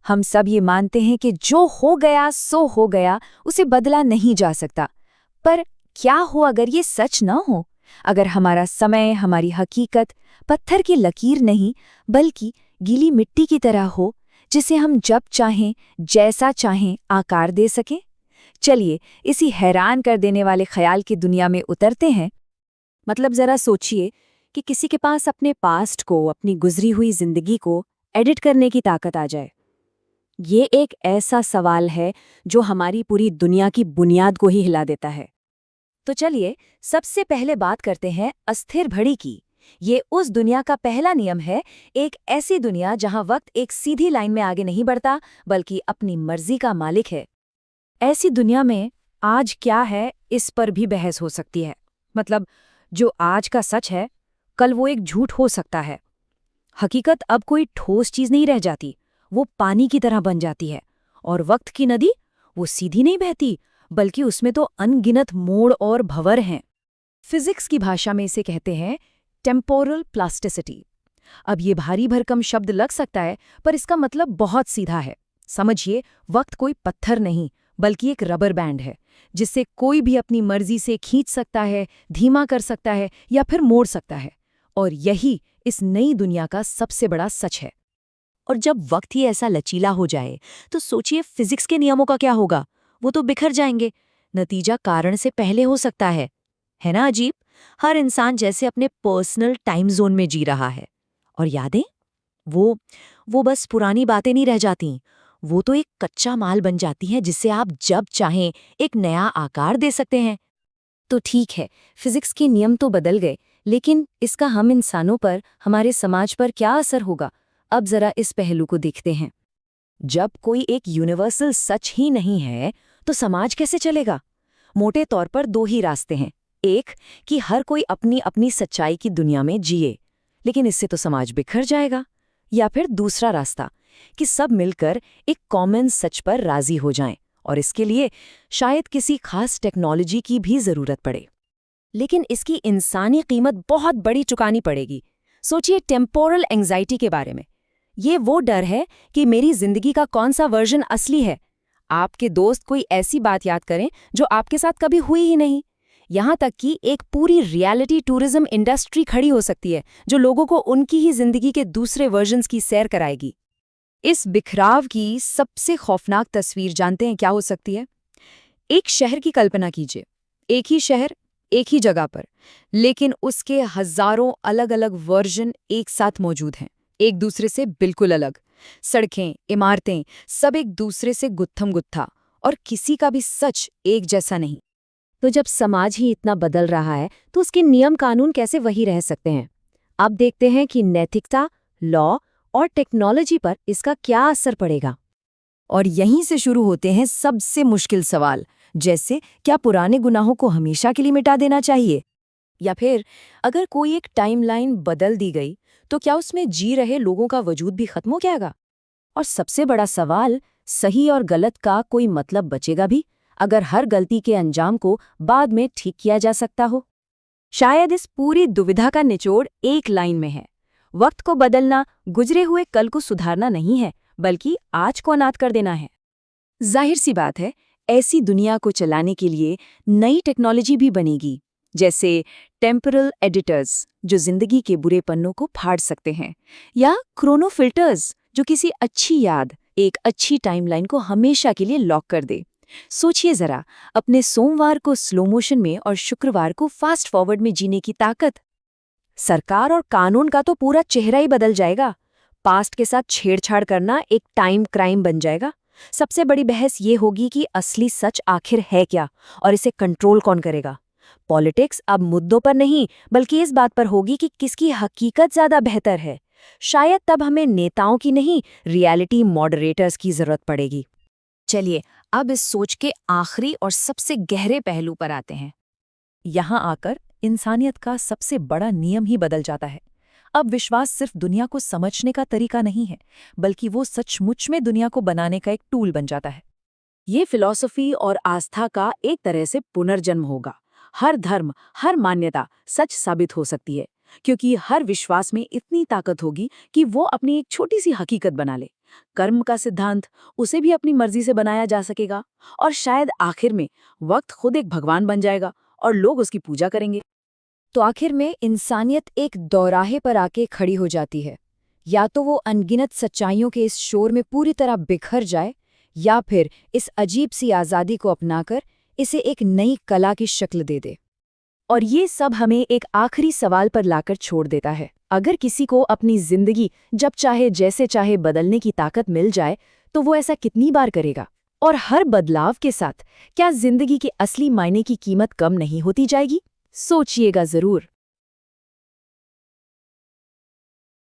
हम सब ये मानते हैं कि जो हो गया सो हो गया, उसे बदला नहीं जा सकता। पर क्या हो अगर ये सच न हो? अगर हमारा समय, हमारी हकीकत पत्थर की लकीर नहीं बल्कि गीली मिट्टी की तरह हो, जिसे हम जब चाहें, जैसा चाहें आकार दे सकें? चलिए इसी हैरान कर देने वाले ख्याल की दुनिया में उतरते हैं। मतलब जरा सोचिए कि किसी के पास अपने पास्ट को, अपनी गुजरी हुई जिंदगी को एडिट करने की ताकत आ जाए। ये एक ऐसा सवाल है जो हमारी पूरी दुनिया की बुनियाद को ही हिला देता है। तो चलिए सबसे पहले बात करते हैं अस्थिर घड़ी की। ये उस दुनिया का पहला नियम है, एक ऐसी दुनिया जहां वक्त एक सीधी लाइन में आगे नहीं बढ़ता बल्कि अपनी मर्जी का मालिक है। ऐसी दुनिया में आज क्या है, इस पर भी बहस हो सकती है। मतलब जो आज का सच है, कल वो एक झूठ हो सकता है। हकीकत अब कोई ठोस चीज नहीं रह जाती, वो पानी की तरह बन जाती है। और वक्त की नदी, वो सीधी नहीं बहती बल्कि उसमें तो अनगिनत मोड़ और भंवर हैं। फिजिक्स की भाषा में इसे कहते हैं टेम्पोरल प्लास्टिसिटी। अब ये भारी भरकम शब्द लग सकता है, पर इसका मतलब बहुत सीधा है। समझिए, वक्त कोई पत्थर नहीं बल्कि एक रबर बैंड है, जिससे कोई भी अपनी मर्जी से खींच सकता है, धीमा कर सकता है या फिर मोड़ सकता है। और यही इस नई दुनिया का सबसे बड़ा सच है। और जब वक्त ही ऐसा लचीला हो जाए, तो सोचिए फिजिक्स के नियमों का क्या होगा? वो तो बिखर जाएंगे। नतीजा कारण से पहले हो सकता है ना अजीब? हर इंसान जैसे अपने पर्सनल टाइम जोन में जी रहा है। और यादें, वो बस पुरानी बातें नहीं रह जाती, वो तो एक कच्चा माल बन जाती हैं जिससे आप जब चाहें एक नया आकार दे सकते हैं। तो ठीक है, फिजिक्स के नियम तो बदल गए, लेकिन इसका हम इंसानों पर, हमारे समाज पर क्या असर होगा? अब जरा इस पहलू को देखते हैं। जब कोई एक यूनिवर्सल सच ही नहीं है, तो समाज कैसे चलेगा? मोटे तौर पर दो ही रास्ते हैं। एक, कि हर कोई अपनी अपनी सच्चाई की दुनिया में जिए, लेकिन इससे तो समाज बिखर जाएगा। या फिर दूसरा रास्ता, कि सब मिलकर एक कॉमन सच पर राजी हो जाएं, और इसके लिए शायद किसी खास टेक्नोलॉजी की भी जरूरत पड़े। लेकिन इसकी इंसानी कीमत बहुत बड़ी चुकानी पड़ेगी। सोचिए टेम्पोरल एंजाइटी के बारे में। ये वो डर है कि मेरी जिंदगी का कौन सा वर्जन असली है। आपके दोस्त कोई ऐसी बात याद करें जो आपके साथ कभी हुई ही नहीं। यहाँ तक कि एक पूरी रियलिटी टूरिज्म इंडस्ट्री खड़ी हो सकती है, जो लोगों को उनकी ही जिंदगी के दूसरे वर्जन्स की सैर कराएगी। इस बिखराव की सबसे खौफनाक तस्वीर जानते हैं क्या हो सकती है? एक शहर की कल्पना कीजिए। एक ही शहर, एक ही जगह पर, लेकिन उसके हजारों अलग अलग वर्जन एक साथ मौजूद हैं, एक दूसरे से बिल्कुल अलग। सड़कें, इमारतें, सब एक दूसरे से गुत्थम गुत्था, और किसी का भी सच एक जैसा नहीं। तो जब समाज ही इतना बदल रहा है, तो उसके नियम कानून कैसे वही रह सकते हैं? अब देखते हैं कि नैतिकता, लॉ और टेक्नोलॉजी पर इसका क्या असर पड़ेगा। और यहीं से शुरू होते हैं सबसे मुश्किल सवाल, जैसे क्या पुराने गुनाहों को हमेशा के लिए मिटा देना चाहिए? या फिर अगर कोई एक टाइमलाइन बदल दी गई, तो क्या उसमें जी रहे लोगों का वजूद भी खत्म हो जाएगा? और सबसे बड़ा सवाल, सही और गलत का कोई मतलब बचेगा भी, अगर हर गलती के अंजाम को बाद में ठीक किया जा सकता हो? शायद इस पूरी दुविधा का निचोड़ एक लाइन में है। वक्त को बदलना गुजरे हुए कल को सुधारना नहीं है, बल्कि आज को अनाथ कर देना है। जाहिर सी बात है, ऐसी दुनिया को चलाने के लिए नई टेक्नोलॉजी भी बनेगी, जैसे टेम्पोरल एडिटर्स जो जिंदगी के बुरे पन्नों को फाड़ सकते हैं, या क्रोनो फिल्टर्स जो किसी अच्छी याद, एक अच्छी टाइमलाइन को हमेशा के लिए लॉक कर दे। सोचिए जरा, अपने सोमवार को स्लो मोशन में और शुक्रवार को फास्ट फॉरवर्ड में जीने की ताकत। सरकार और कानून का तो पूरा चेहरा ही बदल जाएगा। पास्ट के साथ छेड़छाड़ करना एक टाइम क्राइम बन जाएगा। सबसे बड़ी बहस ये होगी कि असली सच आखिर है क्या, और इसे कंट्रोल कौन करेगा। पॉलिटिक्स अब मुद्दों पर नहीं, बल्कि इस बात पर होगी कि किसकी हकीकत ज्यादा बेहतर है। शायद तब हमें नेताओं की नहीं, रियलिटी मॉडरेटर्स की जरूरत पड़ेगी। चलिए अब इस सोच के आखिरी और सबसे गहरे पहलू पर आते हैं। यहाँ आकर इंसानियत का सबसे बड़ा नियम ही बदल जाता है। अब विश्वास सिर्फ दुनिया को समझने का तरीका नहीं है, बल्कि वो सचमुच में दुनिया को बनाने का एक टूल बन जाता है। ये फिलॉसफी और आस्था का एक तरह से पुनर्जन्म होगा। हर धर्म, हर मान्यता सच साबित हो सकती है, क्योंकि हर विश्वास में इतनी ताकत होगी कि वो अपनी एक छोटी सी हकीकत बना ले। कर्म का सिद्धांत, उसे भी अपनी मर्जी से बनाया जा सकेगा और शायद आखिर में वक्त खुद एक भगवान बन जाएगा और लोग उसकी पूजा करेंगे। तो आखिर में इंसानियत एक दौराहे पर आके खड़ी हो जाती है। या तो वो अनगिनत सच्चाइयों के इस शोर में पूरी तरह बिखर जाए, या फिर इस अजीब सी आज़ादी को अपनाकर इसे एक नई कला की शक्ल दे दे। और ये सब हमें एक आखिरी सवाल पर लाकर छोड़ देता है। अगर किसी को अपनी जिंदगी जब चाहे जैसे चाहे बदलने की ताकत मिल जाए, तो वो ऐसा कितनी बार करेगा? और हर बदलाव के साथ क्या जिंदगी के असली मायने की कीमत कम नहीं होती जाएगी? सोचिएगा जरूर।